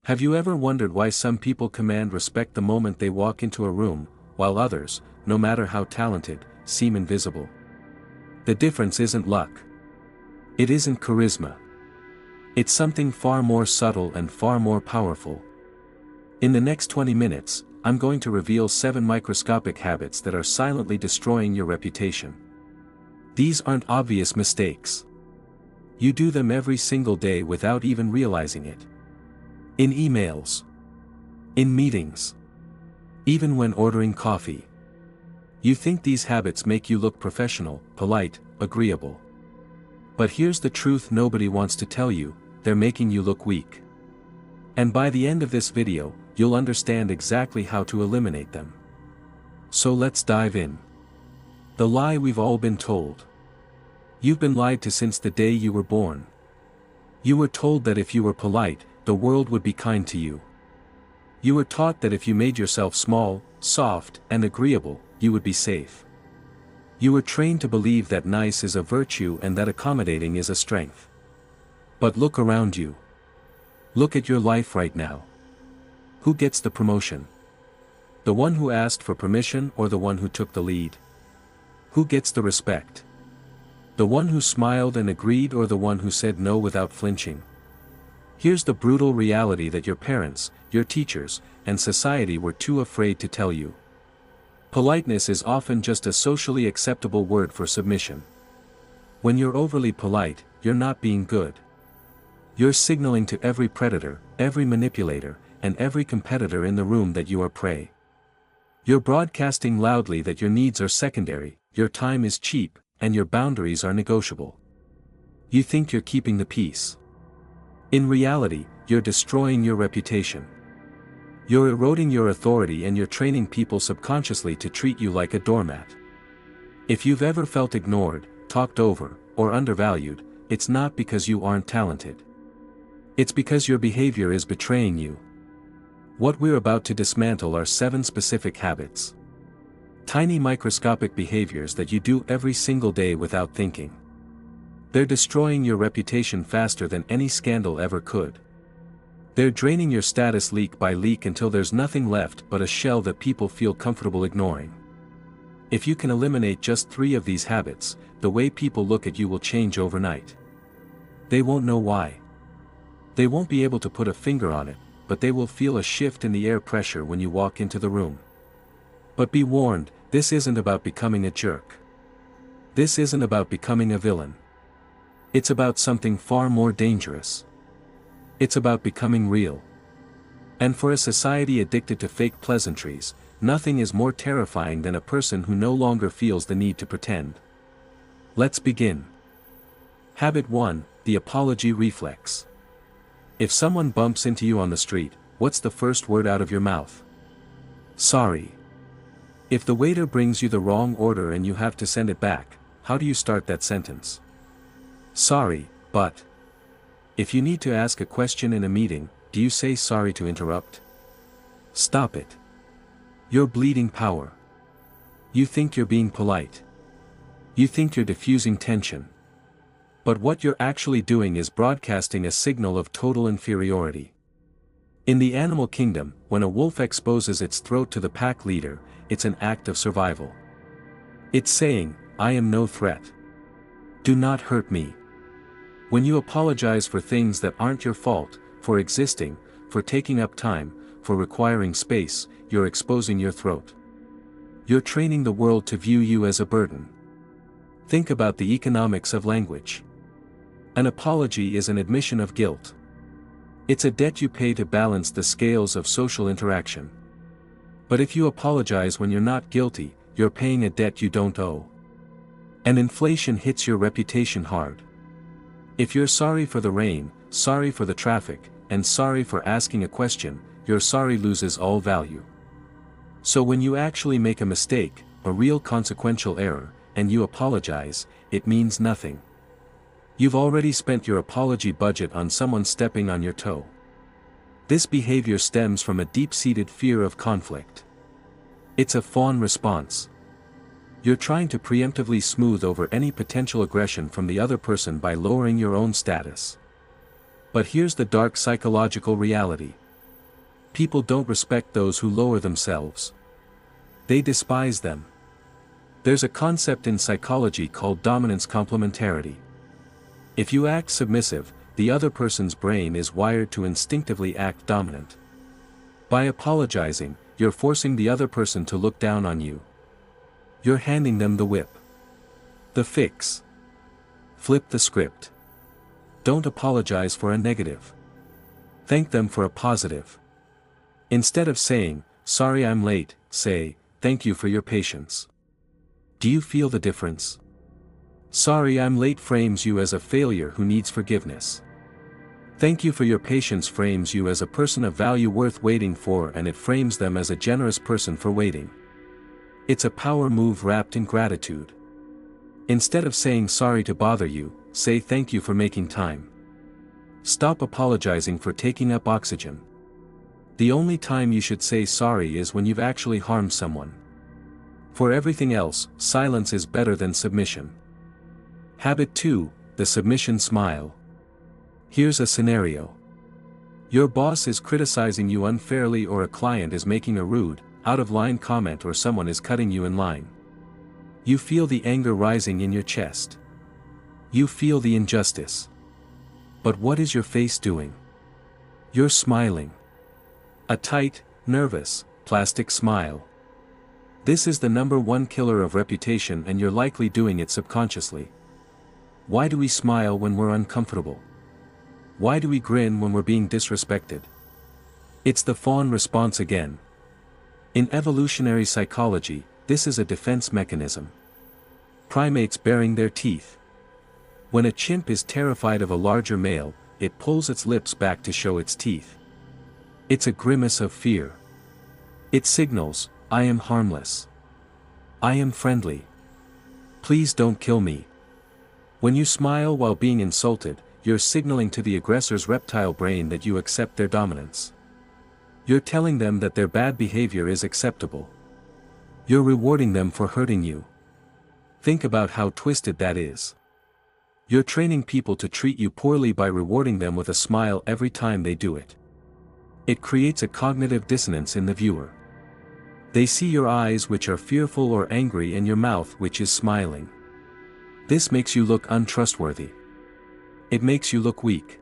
Have you ever wondered why some people command respect the moment they walk into a room, while others, no matter how talented, seem invisible? The difference isn't luck. It isn't charisma. It's something far more subtle and far more powerful. In the next 20 minutes, I'm going to reveal 7 microscopic habits that are silently destroying your reputation. These aren't obvious mistakes. You do them every single day without even realizing it. In emails. In meetings. Even when ordering coffee. You think these habits make you look professional, polite, agreeable. But here's the truth nobody wants to tell you: they're making you look weak. And by the end of this video, you'll understand exactly how to eliminate them. So let's dive in. The lie we've all been told. You've been lied to since the day you were born. You were told that if you were polite, the world would be kind to you. You were taught that if you made yourself small, soft, and agreeable, you would be safe. You were trained to believe that nice is a virtue and that accommodating is a strength. But look around you. Look at your life right now. Who gets the promotion? The one who asked for permission or the one who took the lead? Who gets the respect? The one who smiled and agreed or the one who said no without flinching? Here's the brutal reality that your parents, your teachers, and society were too afraid to tell you. Politeness is often just a socially acceptable word for submission. When you're overly polite, you're not being good. You're signaling to every predator, every manipulator, and every competitor in the room that you are prey. You're broadcasting loudly that your needs are secondary, your time is cheap, and your boundaries are negotiable. You think you're keeping the peace. In reality, you're destroying your reputation. You're eroding your authority and you're training people subconsciously to treat you like a doormat. If you've ever felt ignored, talked over, or undervalued, it's not because you aren't talented. It's because your behavior is betraying you. What we're about to dismantle are 7 specific habits. Tiny microscopic behaviors that you do every single day without thinking. They're destroying your reputation faster than any scandal ever could. They're draining your status leak by leak until there's nothing left but a shell that people feel comfortable ignoring. If you can eliminate just 3 of these habits, the way people look at you will change overnight. They won't know why. They won't be able to put a finger on it, but they will feel a shift in the air pressure when you walk into the room. But be warned, this isn't about becoming a jerk. This isn't about becoming a villain. It's about something far more dangerous. It's about becoming real. And for a society addicted to fake pleasantries, nothing is more terrifying than a person who no longer feels the need to pretend. Let's begin. Habit 1, the apology reflex. If someone bumps into you on the street, what's the first word out of your mouth? Sorry. If the waiter brings you the wrong order and you have to send it back, how do you start that sentence? Sorry, but. If you need to ask a question in a meeting, do you say sorry to interrupt? Stop it. You're bleeding power. You think you're being polite. You think you're diffusing tension. But what you're actually doing is broadcasting a signal of total inferiority. In the animal kingdom, when a wolf exposes its throat to the pack leader, it's an act of survival. It's saying, I am no threat. Do not hurt me. When you apologize for things that aren't your fault, for existing, for taking up time, for requiring space, you're exposing your throat. You're training the world to view you as a burden. Think about the economics of language. An apology is an admission of guilt. It's a debt you pay to balance the scales of social interaction. But if you apologize when you're not guilty, you're paying a debt you don't owe. And inflation hits your reputation hard. If you're sorry for the rain, sorry for the traffic, and sorry for asking a question, your sorry loses all value. So when you actually make a mistake, a real consequential error, and you apologize, it means nothing. You've already spent your apology budget on someone stepping on your toe. This behavior stems from a deep-seated fear of conflict. It's a fawn response. You're trying to preemptively smooth over any potential aggression from the other person by lowering your own status. But here's the dark psychological reality. People don't respect those who lower themselves. They despise them. There's a concept in psychology called dominance complementarity. If you act submissive, the other person's brain is wired to instinctively act dominant. By apologizing, you're forcing the other person to look down on you. You're handing them the whip. The fix. Flip the script. Don't apologize for a negative. Thank them for a positive. Instead of saying, "Sorry I'm late," say, "Thank you for your patience." Do you feel the difference? "Sorry I'm late" frames you as a failure who needs forgiveness. "Thank you for your patience" frames you as a person of value worth waiting for, and it frames them as a generous person for waiting. It's a power move wrapped in gratitude. Instead of saying sorry to bother you, say thank you for making time. Stop apologizing for taking up oxygen. The only time you should say sorry is when you've actually harmed someone. For everything else, silence is better than submission. Habit 2, the submission smile. Here's a scenario. Your boss is criticizing you unfairly, or a client is making a rude, out-of-line comment, or someone is cutting you in line. You feel the anger rising in your chest. You feel the injustice. But what is your face doing? You're smiling. A tight, nervous, plastic smile. This is the #1 killer of reputation, and you're likely doing it subconsciously. Why do we smile when we're uncomfortable? Why do we grin when we're being disrespected? It's the fawn response again. In evolutionary psychology, this is a defense mechanism. Primates baring their teeth. When a chimp is terrified of a larger male, it pulls its lips back to show its teeth. It's a grimace of fear. It signals, "I am harmless. I am friendly. Please don't kill me." When you smile while being insulted, you're signaling to the aggressor's reptile brain that you accept their dominance. You're telling them that their bad behavior is acceptable. You're rewarding them for hurting you. Think about how twisted that is. You're training people to treat you poorly by rewarding them with a smile every time they do it. It creates a cognitive dissonance in the viewer. They see your eyes, which are fearful or angry, and your mouth, which is smiling. This makes you look untrustworthy. It makes you look weak.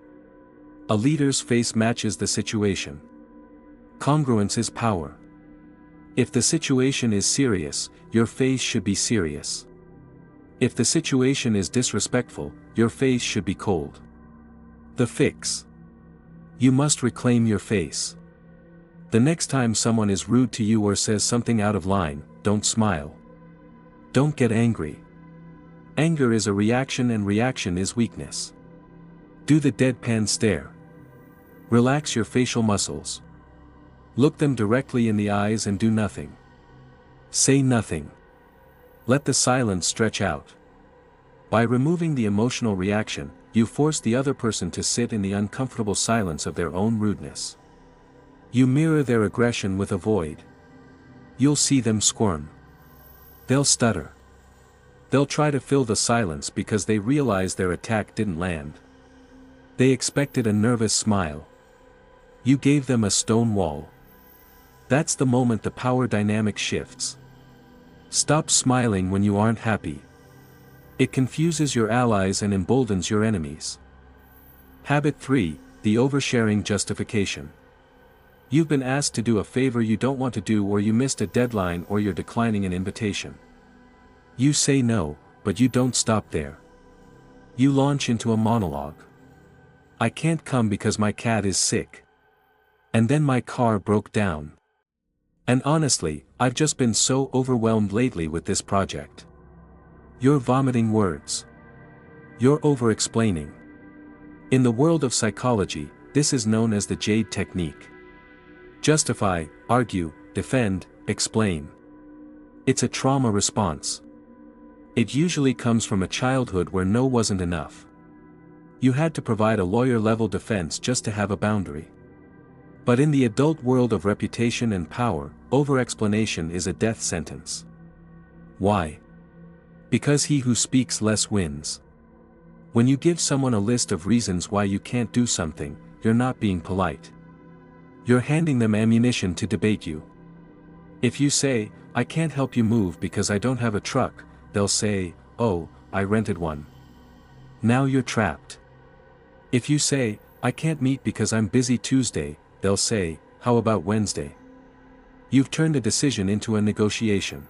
A leader's face matches the situation. Congruence is power. If the situation is serious, your face should be serious. If the situation is disrespectful, your face should be cold. The fix. You must reclaim your face. The next time someone is rude to you or says something out of line, don't smile. Don't get angry. Anger is a reaction, and reaction is weakness. Do the deadpan stare. Relax your facial muscles. Look them directly in the eyes and do nothing. Say nothing. Let the silence stretch out. By removing the emotional reaction, you force the other person to sit in the uncomfortable silence of their own rudeness. You mirror their aggression with a void. You'll see them squirm. They'll stutter. They'll try to fill the silence because they realize their attack didn't land. They expected a nervous smile. You gave them a stone wall. That's the moment the power dynamic shifts. Stop smiling when you aren't happy. It confuses your allies and emboldens your enemies. Habit 3, the oversharing justification. You've been asked to do a favor you don't want to do, or you missed a deadline, or you're declining an invitation. You say no, but you don't stop there. You launch into a monologue. "I can't come because my cat is sick. And then my car broke down. And honestly, I've just been so overwhelmed lately with this project." You're vomiting words. You're overexplaining. In the world of psychology, this is known as the Jade technique. Justify, argue, defend, explain. It's a trauma response. It usually comes from a childhood where no wasn't enough. You had to provide a lawyer-level defense just to have a boundary. But in the adult world of reputation and power, overexplanation is a death sentence. Why? Because he who speaks less wins. When you give someone a list of reasons why you can't do something, you're not being polite. You're handing them ammunition to debate you. If you say, I can't help you move because I don't have a truck, they'll say, oh, I rented one. Now you're trapped. If you say, I can't meet because I'm busy Tuesday, they'll say, how about Wednesday? You've turned a decision into a negotiation.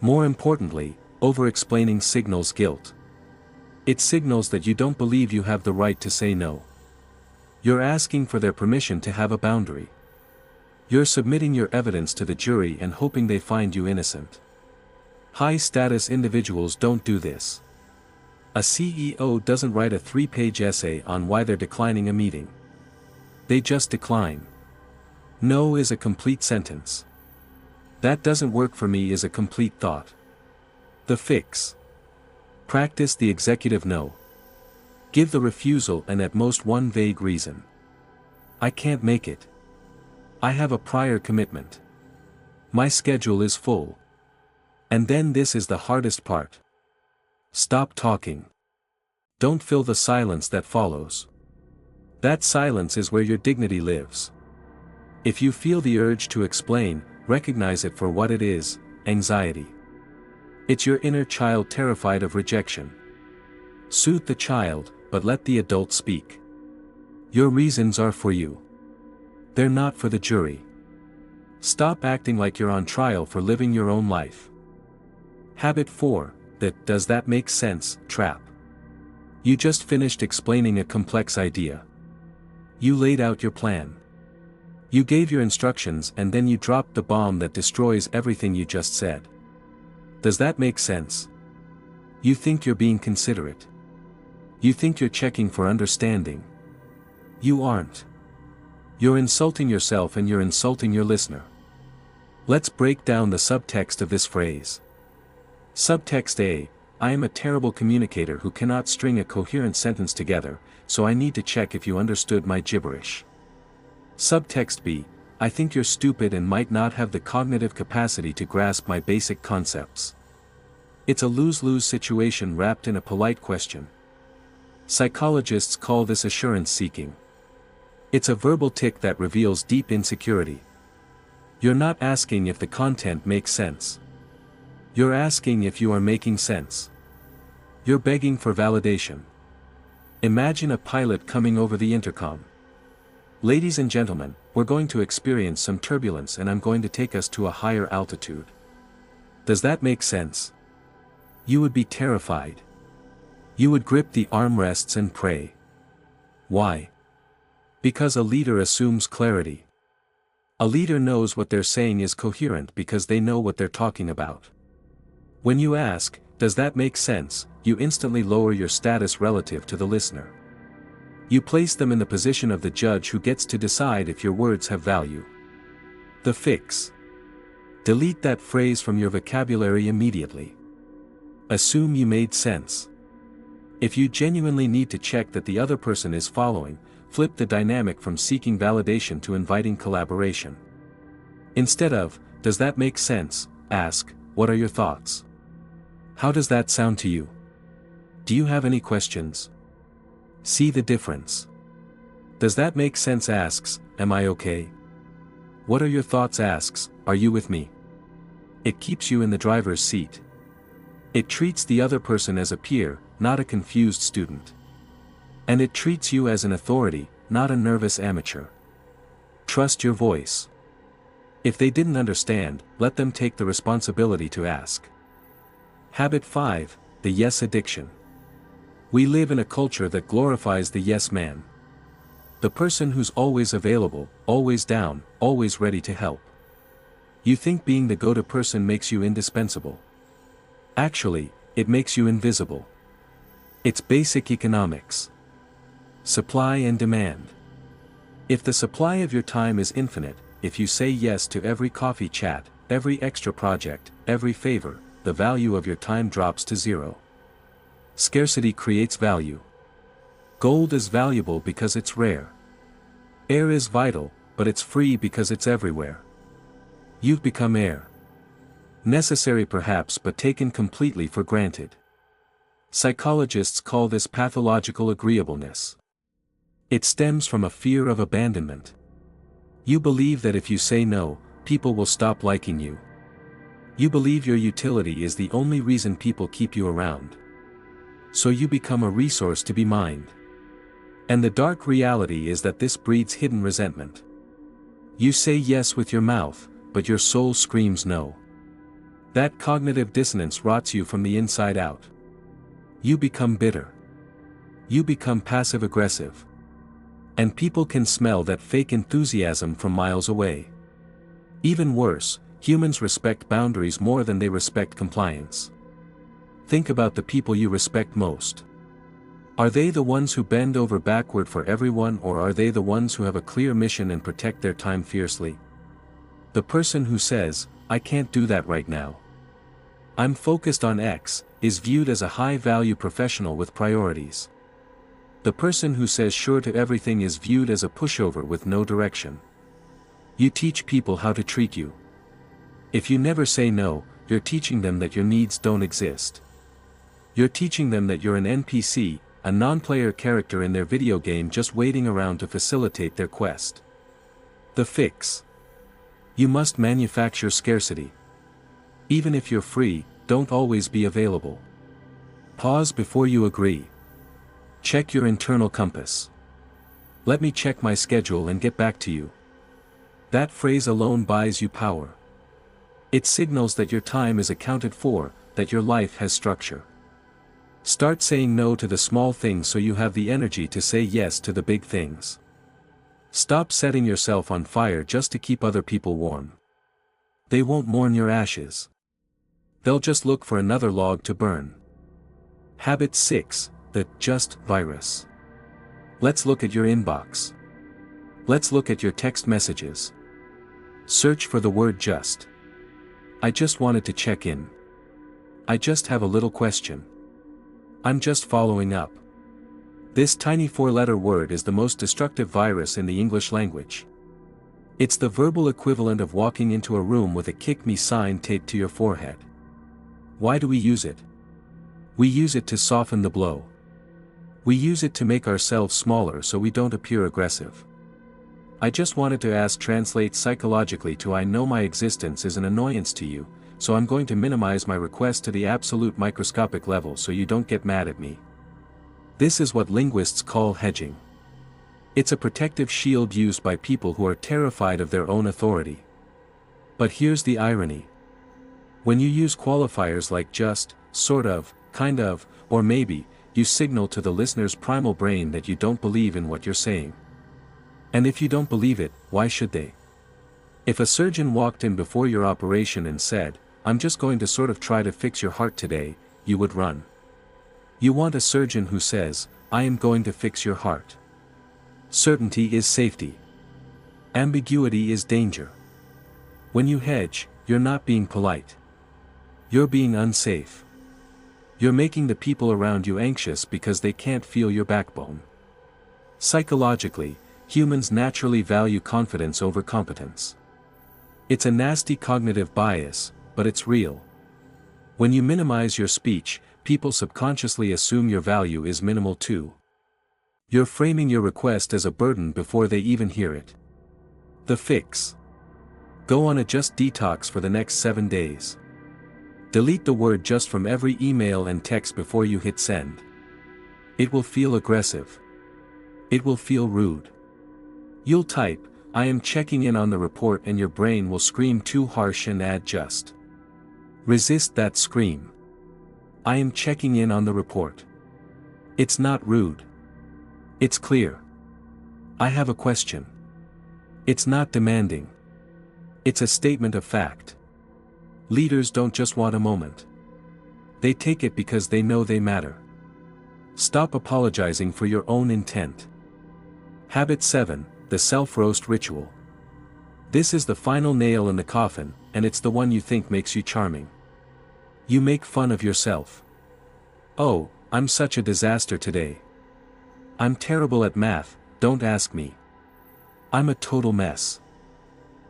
More importantly, over-explaining signals guilt. It signals that you don't believe you have the right to say no. You're asking for their permission to have a boundary. You're submitting your evidence to the jury and hoping they find you innocent. High-status individuals don't do this. A CEO doesn't write a 3-page essay on why they're declining a meeting. They just decline. No is a complete sentence. That doesn't work for me is a complete thought. The fix. Practice the executive no. Give the refusal and at most one vague reason. I can't make it. I have a prior commitment. My schedule is full. And then this is the hardest part. Stop talking. Don't fill the silence that follows. That silence is where your dignity lives. If you feel the urge to explain, recognize it for what it is, anxiety. It's your inner child terrified of rejection. Soothe the child, but let the adult speak. Your reasons are for you. They're not for the jury. Stop acting like you're on trial for living your own life. Habit 4. Does that make sense, trap. You just finished explaining a complex idea. You laid out your plan. You gave your instructions and then you dropped the bomb that destroys everything you just said. Does that make sense? You think you're being considerate. You think you're checking for understanding. You aren't. You're insulting yourself and you're insulting your listener. Let's break down the subtext of this phrase. Subtext A, I am a terrible communicator who cannot string a coherent sentence together, so I need to check if you understood my gibberish. Subtext B, I think you're stupid and might not have the cognitive capacity to grasp my basic concepts. It's a lose-lose situation wrapped in a polite question. Psychologists call this assurance seeking. It's a verbal tick that reveals deep insecurity. You're not asking if the content makes sense. You're asking if you are making sense. You're begging for validation. Imagine a pilot coming over the intercom. Ladies and gentlemen, we're going to experience some turbulence and I'm going to take us to a higher altitude. Does that make sense? You would be terrified. You would grip the armrests and pray. Why? Because a leader assumes clarity. A leader knows what they're saying is coherent because they know what they're talking about. When you ask, does that make sense, you instantly lower your status relative to the listener. You place them in the position of the judge who gets to decide if your words have value. The fix. Delete that phrase from your vocabulary immediately. Assume you made sense. If you genuinely need to check that the other person is following, flip the dynamic from seeking validation to inviting collaboration. Instead of, does that make sense, ask, what are your thoughts? How does that sound to you? Do you have any questions? See the difference. Does that make sense asks, am I okay? What are your thoughts asks, are you with me? It keeps you in the driver's seat. It treats the other person as a peer, not a confused student. And it treats you as an authority, not a nervous amateur. Trust your voice. If they didn't understand, let them take the responsibility to ask. Habit 5, the yes addiction. We live in a culture that glorifies the yes man. The person who's always available, always down, always ready to help. You think being the go-to person makes you indispensable. Actually, it makes you invisible. It's basic economics. Supply and demand. If the supply of your time is infinite, if you say yes to every coffee chat, every extra project, every favor, the value of your time drops to zero. Scarcity creates value. Gold is valuable because it's rare. Air is vital, but it's free because it's everywhere. You've become air. Necessary perhaps but taken completely for granted. Psychologists call this pathological agreeableness. It stems from a fear of abandonment. You believe that if you say no, people will stop liking you. You believe your utility is the only reason people keep you around. So you become a resource to be mined. And the dark reality is that this breeds hidden resentment. You say yes with your mouth, but your soul screams no. That cognitive dissonance rots you from the inside out. You become bitter. You become passive-aggressive. And people can smell that fake enthusiasm from miles away. Even worse, humans respect boundaries more than they respect compliance. Think about the people you respect most. Are they the ones who bend over backward for everyone, or are they the ones who have a clear mission and protect their time fiercely? The person who says, "I can't do that right now. I'm focused on X," is viewed as a high-value professional with priorities. The person who says sure to everything is viewed as a pushover with no direction. You teach people how to treat you. If you never say no, you're teaching them that your needs don't exist. You're teaching them that you're an NPC, a non-player character in their video game just waiting around to facilitate their quest. The fix. You must manufacture scarcity. Even if you're free, don't always be available. Pause before you agree. Check your internal compass. Let me check my schedule and get back to you. That phrase alone buys you power. It signals that your time is accounted for, that your life has structure. Start saying no to the small things so you have the energy to say yes to the big things. Stop setting yourself on fire just to keep other people warm. They won't mourn your ashes. They'll just look for another log to burn. Habit 6, the just virus. Let's look at your inbox. Let's look at your text messages. Search for the word just. I just wanted to check in. I just have a little question. I'm just following up. This tiny 4-letter word is the most destructive virus in the English language. It's the verbal equivalent of walking into a room with a "kick me" sign taped to your forehead. Why do we use it? We use it to soften the blow. We use it to make ourselves smaller so we don't appear aggressive. I just wanted to ask translates psychologically to "I know my existence is an annoyance to you, so I'm going to minimize my request to the absolute microscopic level so you don't get mad at me." This is what linguists call hedging. It's a protective shield used by people who are terrified of their own authority. But here's the irony. When you use qualifiers like just, sort of, kind of, or maybe, you signal to the listener's primal brain that you don't believe in what you're saying. And if you don't believe it, why should they? If a surgeon walked in before your operation and said, "I'm just going to sort of try to fix your heart today," you would run. You want a surgeon who says, "I am going to fix your heart." Certainty is safety. Ambiguity is danger. When you hedge, you're not being polite. You're being unsafe. You're making the people around you anxious because they can't feel your backbone. Psychologically, humans naturally value confidence over competence. It's a nasty cognitive bias, but it's real. When you minimize your speech, people subconsciously assume your value is minimal too. You're framing your request as a burden before they even hear it. The fix. Go on a just detox for the next 7 days. Delete the word just from every email and text before you hit send. It will feel aggressive. It will feel rude. You'll type, "I am checking in on the report," and your brain will scream too harsh and add just. Resist that scream. I am checking in on the report. It's not rude. It's clear. I have a question. It's not demanding. It's a statement of fact. Leaders don't just want a moment. They take it because they know they matter. Stop apologizing for your own intent. Habit 7, the self-roast ritual. This is the final nail in the coffin, and it's the one you think makes you charming. You make fun of yourself. "Oh, I'm such a disaster today. I'm terrible at math, don't ask me. I'm a total mess."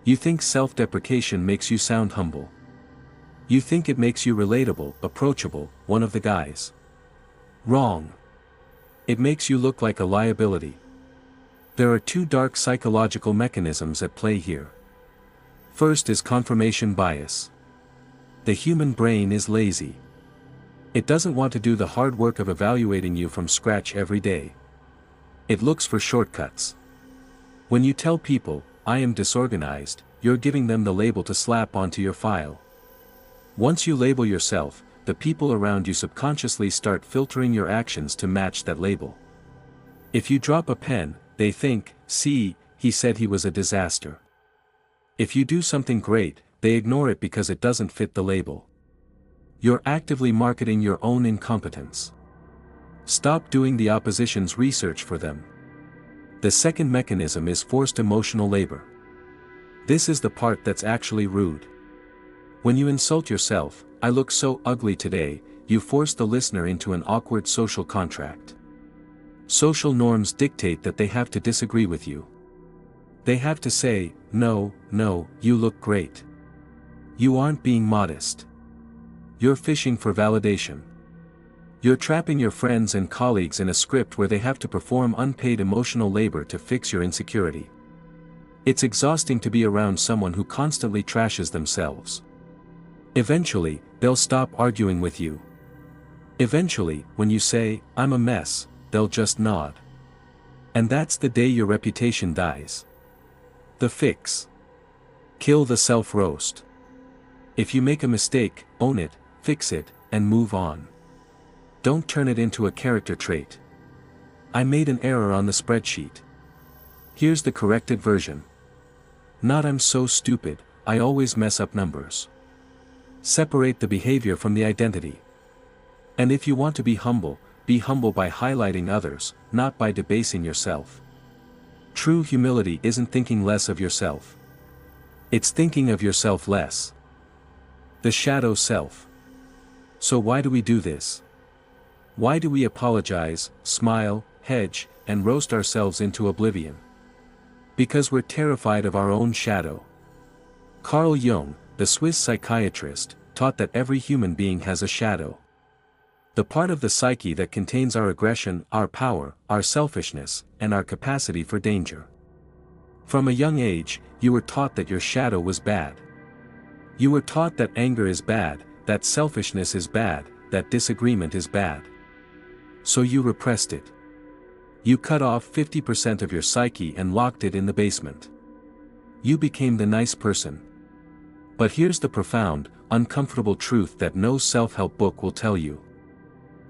You think self-deprecation makes you sound humble. You think it makes you relatable, approachable, one of the guys. Wrong. It makes you look like a liability. There are two dark psychological mechanisms at play here. First is confirmation bias. The human brain is lazy. It doesn't want to do the hard work of evaluating you from scratch every day. It looks for shortcuts. When you tell people, "I am disorganized," you're giving them the label to slap onto your file. Once you label yourself, the people around you subconsciously start filtering your actions to match that label. If you drop a pen, they think, "See, he said he was a disaster." If you do something great, they ignore it because it doesn't fit the label. You're actively marketing your own incompetence. Stop doing the opposition's research for them. The second mechanism is forced emotional labor. This is the part that's actually rude. When you insult yourself, "I look so ugly today," you force the listener into an awkward social contract. Social norms dictate that they have to disagree with you. They have to say, "No, no, you look great. You aren't being modest." You're fishing for validation. You're trapping your friends and colleagues in a script where they have to perform unpaid emotional labor to fix your insecurity. It's exhausting to be around someone who constantly trashes themselves. Eventually, they'll stop arguing with you. Eventually, when you say, "I'm a mess," they'll just nod. And that's the day your reputation dies. The fix. Kill the self-roast. If you make a mistake, own it, fix it, and move on. Don't turn it into a character trait. "I made an error on the spreadsheet. Here's the corrected version." Not "I'm so stupid, I always mess up numbers." Separate the behavior from the identity. And if you want to be humble by highlighting others, not by debasing yourself. True humility isn't thinking less of yourself. It's thinking of yourself less. The shadow self. So why do we do this? Why do we apologize, smile, hedge, and roast ourselves into oblivion? Because we're terrified of our own shadow. Carl Jung, the Swiss psychiatrist, taught that every human being has a shadow. The part of the psyche that contains our aggression, our power, our selfishness, and our capacity for danger. From a young age, you were taught that your shadow was bad. You were taught that anger is bad, that selfishness is bad, that disagreement is bad. So you repressed it. You cut off 50% of your psyche and locked it in the basement. You became the nice person. But here's the profound, uncomfortable truth that no self-help book will tell you.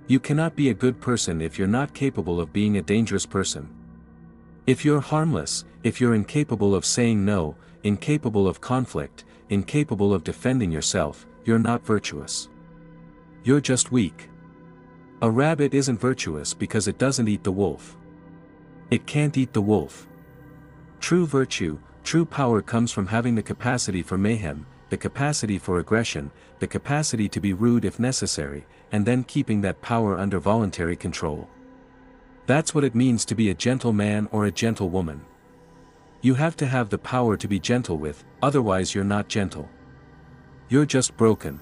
You cannot be a good person if you're not capable of being a dangerous person. If you're harmless, if you're incapable of saying no, incapable of conflict, incapable of defending yourself, you're not virtuous. You're just weak. A rabbit isn't virtuous because it doesn't eat the wolf. It can't eat the wolf. True virtue, true power comes from having the capacity for mayhem, the capacity for aggression, the capacity to be rude if necessary, and then keeping that power under voluntary control. That's what it means to be a gentle man or a gentle woman. You have to have the power to be gentle with, otherwise you're not gentle. You're just broken.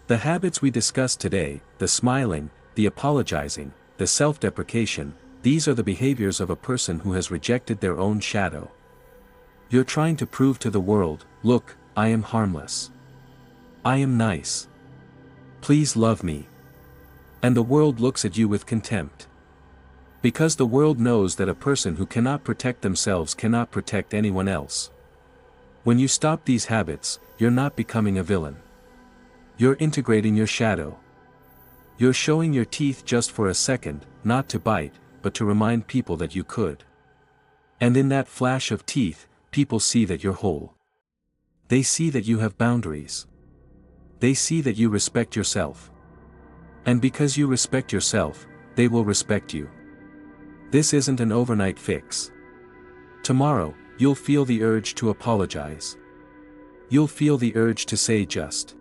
The habits we discussed today, the smiling, the apologizing, the self-deprecation, these are the behaviors of a person who has rejected their own shadow. You're trying to prove to the world, "Look, I am harmless. I am nice. Please love me." And the world looks at you with contempt. Because the world knows that a person who cannot protect themselves cannot protect anyone else. When you stop these habits, you're not becoming a villain. You're integrating your shadow. You're showing your teeth just for a second, not to bite, but to remind people that you could. And in that flash of teeth, people see that you're whole. They see that you have boundaries. They see that you respect yourself. And because you respect yourself, they will respect you. This isn't an overnight fix. Tomorrow, you'll feel the urge to apologize. You'll feel the urge to say just.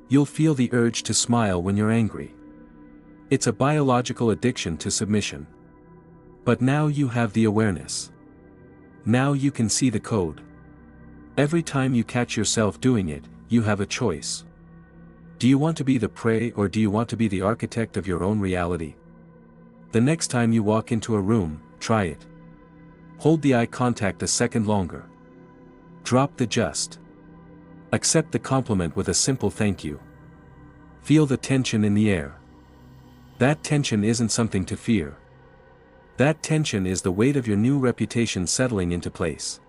You'll feel the urge to smile when you're angry. It's a biological addiction to submission. But now you have the awareness. Now you can see the code. Every time you catch yourself doing it, you have a choice. Do you want to be the prey or do you want to be the architect of your own reality? The next time you walk into a room, try it. Hold the eye contact a second longer. Drop the just. Accept the compliment with a simple thank you. Feel the tension in the air. That tension isn't something to fear. That tension is the weight of your new reputation settling into place.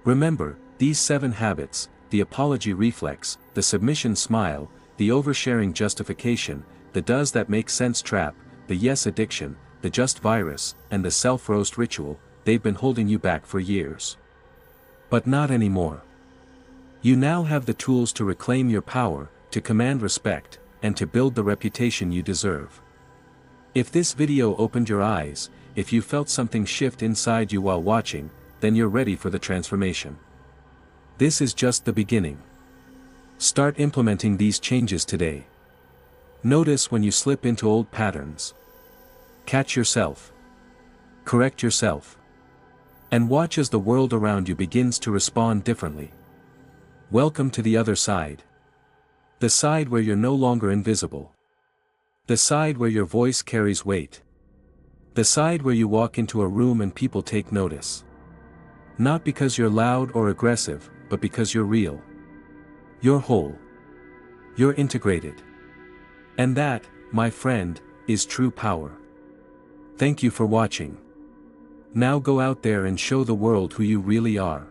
Remember, these 7 habits, the apology reflex, the submission smile, the oversharing justification, the does that make sense trap, the yes addiction, the just virus, and the self-roast ritual, they've been holding you back for years. But not anymore. You now have the tools to reclaim your power, to command respect, and to build the reputation you deserve. If this video opened your eyes, if you felt something shift inside you while watching, then you're ready for the transformation. This is just the beginning. Start implementing these changes today. Notice when you slip into old patterns. Catch yourself. Correct yourself. And watch as the world around you begins to respond differently. Welcome to the other side. The side where you're no longer invisible. The side where your voice carries weight. The side where you walk into a room and people take notice. Not because you're loud or aggressive, but because you're real. You're whole. You're integrated. And that, my friend, is true power. Thank you for watching. Now go out there and show the world who you really are.